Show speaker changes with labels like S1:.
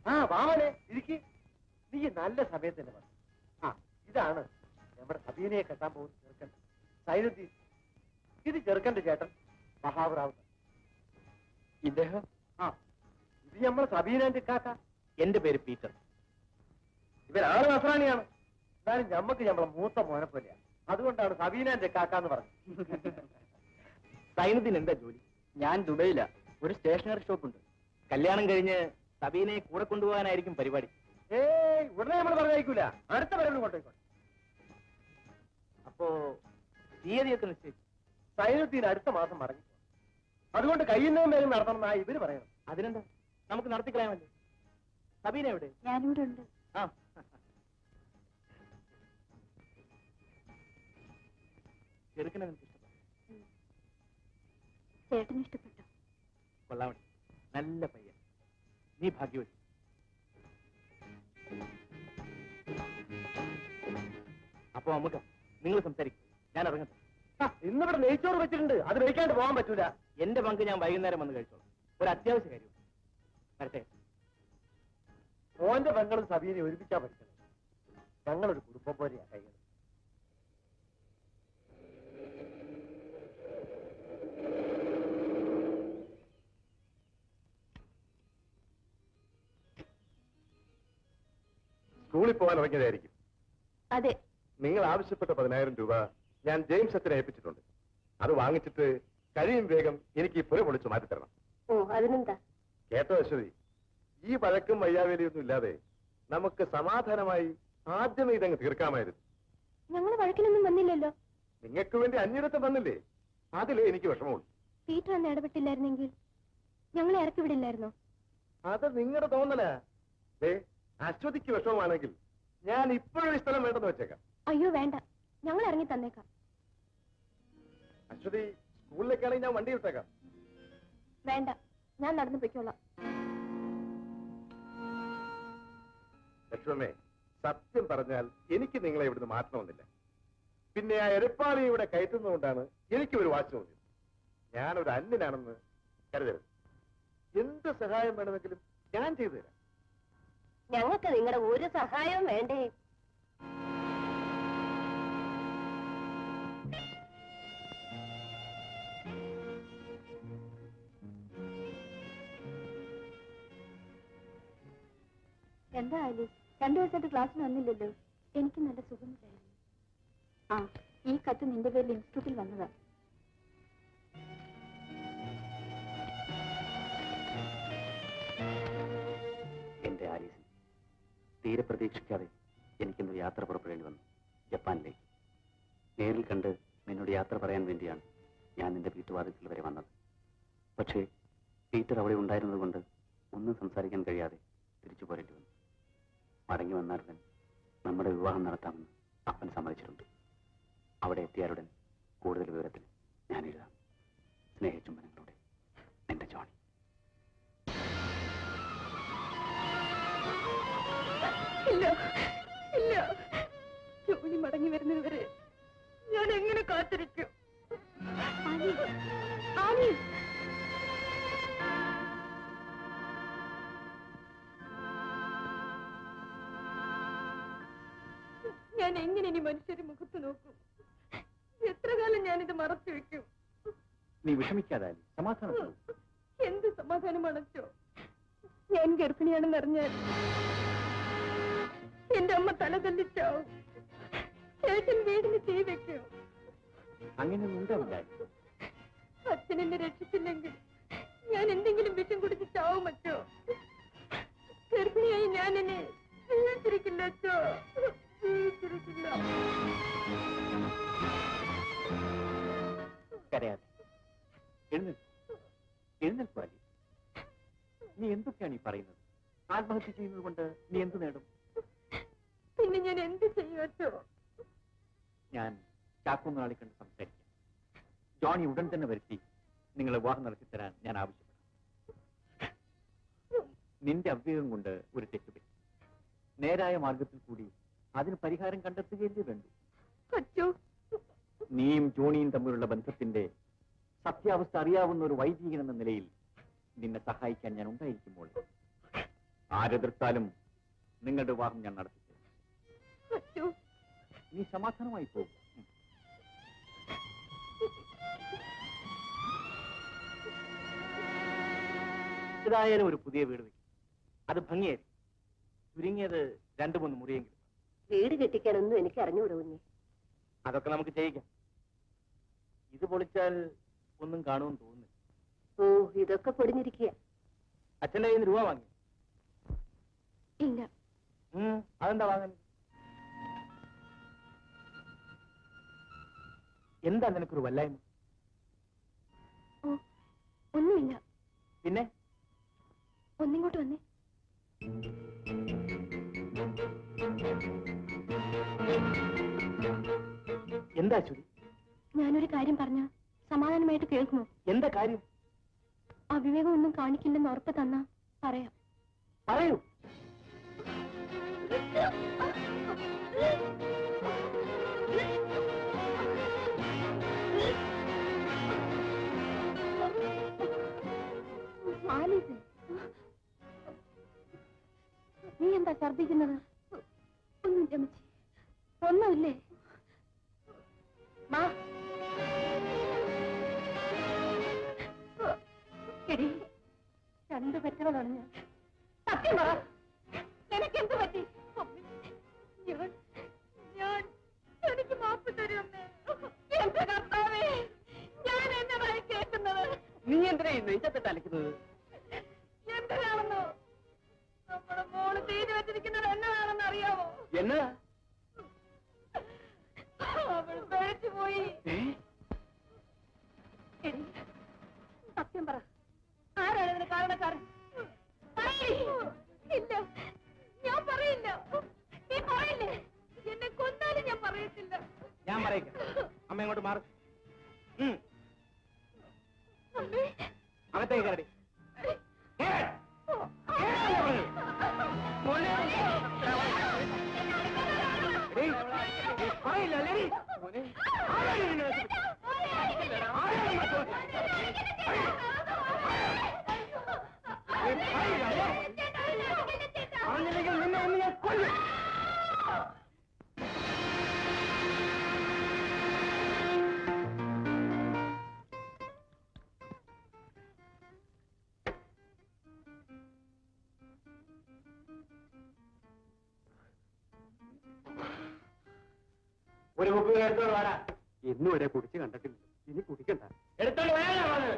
S1: ആ വാമനെ ഇരിക്ക്. നീ നല്ല സമയത്ത് തന്നെ വന്നു. ആ ഇതാണ് നമ്മുടെ സബീനയെ കെട്ടാൻ പോകുന്ന ചെറുക്കൻ സൈനുദ്ദീൻ. ഇത് ചെറുക്കന്റെ ചേട്ടൻ മഹാവറാവ്.
S2: ഇദ്ദേഹം?
S1: ആ ഇത് നമ്മളെ സബീനന്റെ കാക്ക.
S2: എന്റെ പേര് പീറ്റർ.
S1: ഇവരാള് നസ്രാണിയാണ്. എന്നാലും ഞമ്മക്ക് നമ്മളെ മൂത്ത മോനെ പോലെയാണ്. അതുകൊണ്ടാണ് സബീനന്റെ കാക്കാന്ന് പറഞ്ഞത്.
S2: സൈനുദ്ദീൻ എന്താ ജോലി? ഞാൻ ദുബൈയിലാ. ഒരു സ്റ്റേഷനറി ഷോപ്പുണ്ട്. കല്യാണം കഴിഞ്ഞ് സബീനയെ കൂടെ കൊണ്ടുപോകാനായിരിക്കും പരിപാടി.
S1: ഉടനെ നമ്മൾ പറഞ്ഞേക്കൂല, അടുത്ത വരവ് കൊണ്ടേക്കോ.
S2: അപ്പോ തീയതിയൊക്കെ നിശ്ചയിച്ചു.
S1: സൈനുദ്ദീൻ അടുത്ത മാസം മടങ്ങി. അതുകൊണ്ട് കയ്യുന്നതും പേരും നടത്തണമെന്നാ ഇവര് പറയണം.
S2: അതിനെന്താ, നമുക്ക് നടത്തിക്കളയാമല്ലോ. സബീന എവിടെ?
S3: ഞാനിവിടെ ഉണ്ട്.
S2: ആ ചെറുക്കനെ നിനക്ക് ഇഷ്ടപ്പെട്ടു?
S3: ചേട്ടന് ഇഷ്ടപ്പെട്ടോ?
S2: കൊള്ളാമണി, നല്ല പയ്യൻ. നീ ഭാഗ്യവതി. അപ്പൊ നമുക്ക് നിങ്ങൾ സംസാരിക്കും, ഞാൻ ഇറങ്ങട്ടെ.
S1: ഇന്നിവിടെ നെയ്ച്ചോറ് വെച്ചിട്ടുണ്ട്, അത് കഴിക്കാണ്ട് പോകാൻ പറ്റൂല.
S2: എന്റെ പങ്ക് ഞാൻ വൈകുന്നേരം വന്ന് കഴിച്ചോളാം. ഒരു അത്യാവശ്യ കാര്യം വരട്ടെ.
S1: മോന്റെ പെങ്ങളും സബീനെ ഒരുമിച്ചാ പഠിക്കണം. ഞങ്ങളൊരു കുടുംബം പോലെയാ കഴിയുന്നത്.
S4: സ്കൂളിൽ പോകാൻ ഇറങ്ങിയതായിരിക്കും.
S3: അതെ.
S4: നിങ്ങൾ ആവശ്യപ്പെട്ട 10,000 രൂപ ഞാൻ ജെയിംസ് അച്ഛനെ ഏൽപ്പിച്ചിട്ടുണ്ട്. അത് വാങ്ങിച്ചിട്ട് കഴിയും വേഗം എനിക്ക് ഈ പുര പൊളിച്ചു മാറ്റിത്തരണം.
S3: ഓ, അതിനെന്താ?
S4: കേട്ടോ അശ്വതി, ഈ വഴക്കും വയ്യാവേലിയൊന്നും ഇല്ലാതെ നമുക്ക് സമാധാനമായി ആദ്യമേ ഇതങ്ങ് തീർക്കാമായിരുന്നു.
S3: ഞങ്ങൾ വഴക്കിനൊന്നും വന്നില്ലല്ലോ.
S4: നിങ്ങൾക്ക് വേണ്ടി അന്യടത്തം വന്നില്ലേ? അതിലേ എനിക്ക് വിഷമമുള്ളൂ.
S3: പീറ്റർ അന്ന് ഇടപെട്ടില്ലായിരുന്നെങ്കിൽ ഞങ്ങളെ ഇറക്കി വിടില്ലായിരുന്നോ?
S4: അത് നിങ്ങളുടെ തോന്നലാ. അശ്വതിക്ക് വിഷമമാണെങ്കിൽ ഞാൻ ഇപ്പോഴും ഈ സ്ഥലം വേണ്ടെന്ന് വെച്ചേക്കാം.
S3: അയ്യോ വേണ്ട, ഞങ്ങൾ ഇറങ്ങി തന്നേക്കാം.
S4: അശ്വതി, സ്കൂളിലേക്കാണെങ്കിൽ ഞാൻ വണ്ടി വിട്ടേക്കാം.
S3: വേണ്ട, ഞാൻ നടന്നു പൊയ്ക്കോളാം.
S4: ലക്ഷ്മേ, സത്യം പറഞ്ഞാൽ എനിക്ക് നിങ്ങളെ ഇവിടുന്ന് മാറ്റണമെന്നില്ല. പിന്നെ ആ എരപ്പാളി ഇവിടെ കയറ്റുന്നതുകൊണ്ടാണ് എനിക്ക് ഒരു വാശി തോന്നിയത്. ഞാനൊരു അന്യനാണെന്ന് കരുതരുത്. എന്ത് സഹായം വേണമെങ്കിലും ഞാൻ ചെയ്തു തരാം.
S3: ഞങ്ങൾക്ക് നിങ്ങളുടെ ഒരു സഹായവും വേണ്ടേ? എന്താ ആലീസ്, 2 ദിവസമായിട്ട് ക്ലാസ്സിന് വന്നില്ലല്ലോ? എനിക്ക് നല്ല സുഖമില്ലായിരുന്നു. ആ, ഈ കത്ത് നിന്റെ പേരിൽ ഇൻസ്റ്റിറ്റ്യൂട്ടിൽ വന്നതാ.
S2: എന്റെ ആലീസ്, തീരെ പ്രതീക്ഷിക്കാതെ എനിക്കിന്നൊരു യാത്ര പുറപ്പെടേണ്ടി വന്നു, ജപ്പാനിലേക്ക്. നേരിൽ കണ്ട് നിന്നോട് യാത്ര പറയാൻ വേണ്ടിയാണ് ഞാൻ നിന്റെ വീട്ടുവാതിൽക്കൽ വരെ വന്നത്. പക്ഷേ പീറ്റർ അവിടെ ഉണ്ടായിരുന്നത് കൊണ്ട് ഒന്നും സംസാരിക്കാൻ കഴിയാതെ തിരിച്ചു പോരേണ്ടി വന്നു. മടങ്ങി വന്നാലുടൻ നമ്മുടെ വിവാഹം നടത്താമെന്ന് അപ്പൻ സമ്മതിച്ചിട്ടുണ്ട്. അവിടെ എത്തിയാലുടൻ കൂടുതൽ വിവരത്തിന് ഞാൻ എഴുതാം. സ്നേഹചുംബനങ്ങളോടെ, നിന്റെ ജോണി.
S3: ഇല്ല ഇല്ല, ജോണി മടങ്ങി വരുന്നതുവരെ ഞാൻ എങ്ങനെ കാത്തിരിക്കും? ഞാൻ എങ്ങനെ ഇനി മനുഷ്യരെ മുഖത്ത് നോക്കും? എത്ര കാലം ഞാനിത് മറച്ചു വെക്കും?
S2: നീ വിഷമിക്കാതെ, സമാധാനം.
S3: എന്ത് സമാധാനം അടച്ചോ? ഞാൻ ഗർഭിണിയാണെന്ന് അറിഞ്ഞാൽ എന്റെ അമ്മ തല തല്ലിച്ചാവും. ചേട്ടൻ വീടിന് തീ വെക്കോ?
S2: അങ്ങനെയൊന്നും ഉണ്ടാവില്ല.
S3: അച്ഛൻ എന്നെ രക്ഷിച്ചില്ലെങ്കിൽ ഞാൻ എന്തെങ്കിലും വിഷം കുടിച്ച് ചാവും അച്ചോ. ഗർഭിണിയായി ഞാൻ എന്നെ ജീവിച്ചിരിക്കില്ല അച്ചോ, ജീവിച്ചിരിക്കില്ല.
S2: കരയാതെ എഴുന്നേൽപ്പാലി. നീ എന്തൊക്കെയാണ് ഈ പറയുന്നത്? ആത്മഹത്യ ചെയ്യുന്നത് കൊണ്ട് നീ എന്ത് നേടും?
S3: പിന്നെ ഞാൻ എന്ത് ചെയ്യും അച്ചോ?
S2: ഞാൻ ചാക്കൊന്നാളി കണ്ട് സംസാരിക്കാം. ജോണി ഉടൻ തന്നെ വരുത്തി നിങ്ങളെ വിവാഹം നടത്തിത്തരാൻ ഞാൻ ആവശ്യപ്പെടും. നിന്റെ അവിവേകം കൊണ്ട് ഒരു തെറ്റുപറ്റി. നേരായ മാർഗത്തിൽ കൂടി അതിന് പരിഹാരം കണ്ടെത്തുകയല്ലേ വേണ്ടു. നീയും ജോണിയും തമ്മിലുള്ള ബന്ധത്തിന്റെ സത്യാവസ്ഥ അറിയാവുന്ന ഒരു വൈദികൻ എന്ന നിലയിൽ നിന്നെ സഹായിക്കാൻ ഞാൻ ഉണ്ടായിരിക്കുമ്പോൾ ആരെതിർത്താലും നിങ്ങളുടെ വിവാഹം ഞാൻ നടത്തിച്ചു. നീ സമാധാനമായി പോകും. ഏതായാലും ഒരു പുതിയ വീട് വെക്കും. അത് ഭംഗിയായിരിക്കും. ചുരുങ്ങിയത് 2-3 മുറിയെങ്കിലും.
S5: വീട് കെട്ടിക്കാനൊന്നും എനിക്ക് അറിഞ്ഞുകൂടാ കുഞ്ഞെ.
S2: അതൊക്കെ നമുക്ക് ചെയ്യിക്കാം. ഇത് പൊളിച്ചാൽ ഒന്നും കാണുമെന്ന് തോന്നുന്നില്ല.
S5: ഓ, ഇതൊക്കെ പൊടിഞ്ഞിരിക്കുക.
S2: അച്ഛൻ്റെ കയ്യിൽ നിന്ന് രൂപ വാങ്ങി?
S3: ഇല്ല.
S2: അതെന്താ വാങ്ങാൻ? എന്താ നിനക്കൊരു വല്ലായ്മ?
S3: ഓ, ഒന്നുമില്ല.
S2: പിന്നെ
S3: ഒന്നിങ്ങോട്ട് വന്നേ.
S2: എന്താ ചുരി?
S3: ഞാനൊരു കാര്യം പറഞ്ഞ സമാധാനമായിട്ട് കേൾക്കുമോ?
S2: എന്താ കാര്യം?
S3: അവിവേകം ഒന്നും കാണിക്കില്ലെന്ന് ഉറപ്പ് തന്നാ പറയാം.
S2: പറയൂ.
S3: ആലീസ്, നീ എന്താ ഛർദ്ദിക്കുന്നത്? ഒന്നുമില്ല അമ്മച്ചി. ഒന്നുമില്ലേ? മാ, എടി, 2 പെറ്റകളാണ് ഞാൻ. സത്യം പറ, നിനക്കെന്ത് പറ്റി? എനിക്ക് മാപ്പ് തരുമേ. എന്റെ കർത്താവേ, ഞാൻ എന്നതായി കേൾക്കുന്നത്?
S2: നീ എന്തിനാ നെയ്ച്ചത്തിട്ട് അലക്കുന്നത്?
S3: എന്തിനാണെന്നോ? നമ്മുടെ മോള് ചെയ്തു വെച്ചിരിക്കുന്നത് എന്നതാണെന്ന് അറിയാമോ?
S2: എന്നതാ?
S3: അവൾ പഴച്ചു പോയി. എടി, സത്യം പറ, ആരാണ് ഇതിന് കാരണക്കാരൻ? ഇല്ല, ഞാൻ പറയില്ല. നീ പറയില്ലേ? എന്നെ കൊന്നാലും ഞാൻ പറയത്തില്ല.
S2: ഞാൻ പറയിക്കാം. അമ്മ ഇങ്ങോട്ട് മാറി.
S3: അമ്മേ,
S2: അകത്തേക്ക് കയറി. പറയില്ല അല്ലേ? പറഞ്ഞില്ലെങ്കിൽ നിന്നെ ഒന്ന് ഞാൻ കൊല്ലും. ഒരു കുപ്പി എടുത്തോണ്ട് വാടാ. ഇന്ന് വരെ കുടിച്ച് കണ്ടിട്ടില്ല. ഇനി കുടിക്കണ്ട. എടുത്തോണ്ട് വരാനാ പറഞ്ഞത്.